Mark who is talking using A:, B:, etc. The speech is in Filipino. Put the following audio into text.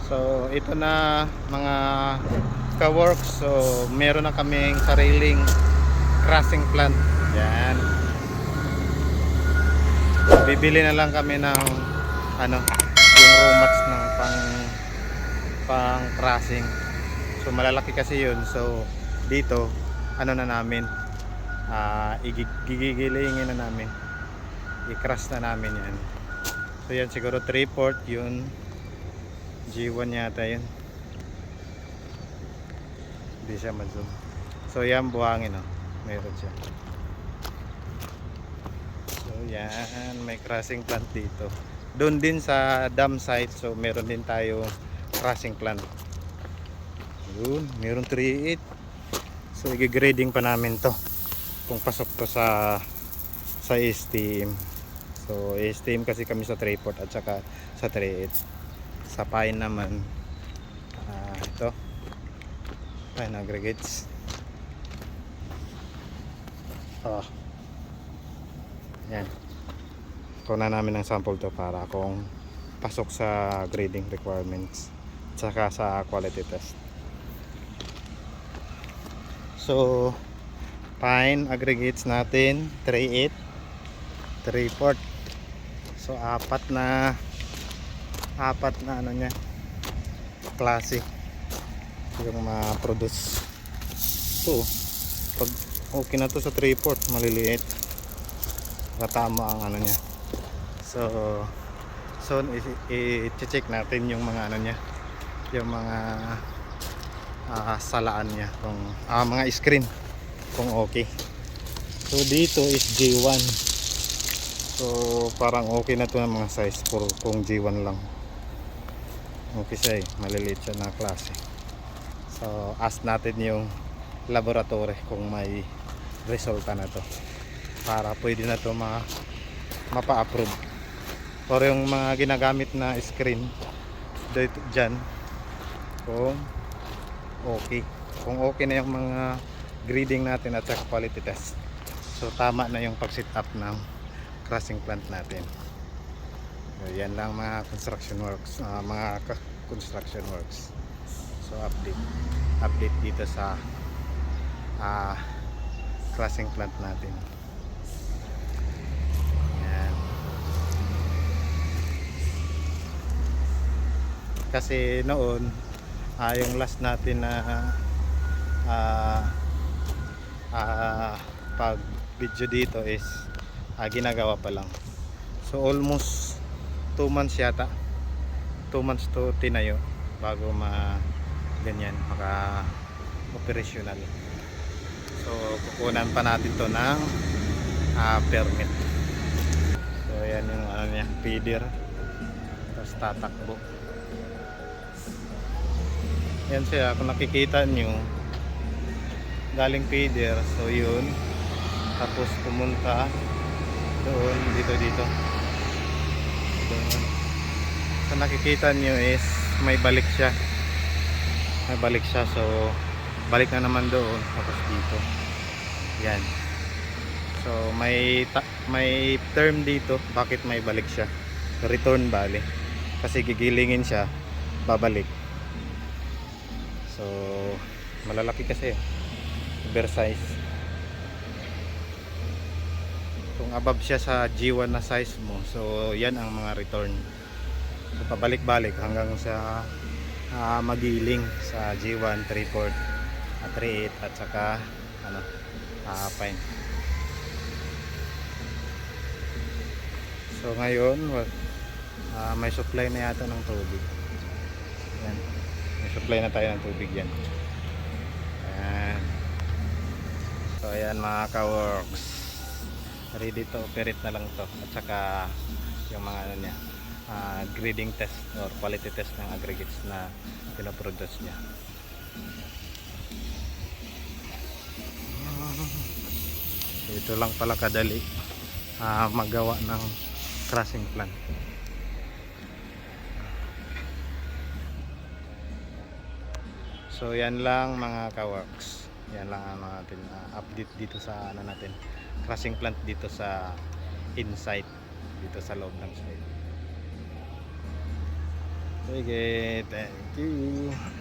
A: So ito na mga ka-works. So meron na kaming sariling crushing plant. Yan. Bibili na lang kami ng ano, yung raw mats ng pang crushing. So malalaki kasi yun. So dito ano na namin, igigilingin na namin, i-crush na namin yan. So yan siguro 3/4 yun, G1 yata yun, hindi siya ma-zoom. So yan buhangin, oh, meron siya. So yan, may crushing plant dito. Doon din sa dam site, so meron din tayo crushing plant. Yun, meron 3/8. So i-grading pa namin to kung pasok to sa STM. So STM kasi kami sa 3/4 at saka sa 3/8. Sa pine naman, ito pine aggregates. Yan, kuha namin ng sample to para kung pasok sa grading requirements at saka sa quality test. So pine aggregates natin 3/8, 3/4. So apat na ano niya, klase yung ma-produce. So pag okay na to sa 3/4, maliliit, tama ang ano niya. So i-check natin yung mga ano niya, yung mga salaan niya, kung mga screen kung okay. So dito is G1. So parang okay na to ng mga size for kung G1 lang. Okay siya maliliit siya na klase. So ask natin yung laboratory kung may resulta na to para pwede na to mapa-approve. Or yung mga ginagamit na screen dito dyan, kung okay na yung mga grading natin at saka quality test, so tama na yung pag-set up ng crushing plant natin. So yan lang mga construction works, so update dito sa crushing plant natin. Yan. Kasi noon yung last natin na pag video dito is ginagawa pa lang. So almost 2 months yata, 2 months to tinayo bago ganyan maka operational. So kukunan pa natin to ng permit. So yan yung ano niya, feeder, tapos tatakbo. Yan siya, kung nakikita nyo, galing feeder, so yun, tapos pumunta doon, dito doon. So nakikita nyo is may balik siya, so balik na naman doon, tapos dito yan. So may term dito bakit may balik siya, return balik, kasi gigilingin siya, babalik. So malalaki kasi, oversize. Kung above siya sa G1 na size mo, so yan ang mga return. So pabalik-balik hanggang sa magiling sa G1, 3/4, 3/8 at saka pine. So ngayon may supply na yata ng tubig. Yan, may supply na tayo ng tubig yan. Ayan. So ayan mga ka-works, ready to operate na lang to, at saka yung mga ano niya, grading test or quality test ng aggregates na pinoproduce niya. Ito lang pala kadali magawa ng crushing plant. So yan lang mga ka-works, yan lang ang natin update dito sa natin, crushing plant dito sa inside, dito sa loob ng site. Sige, thank you.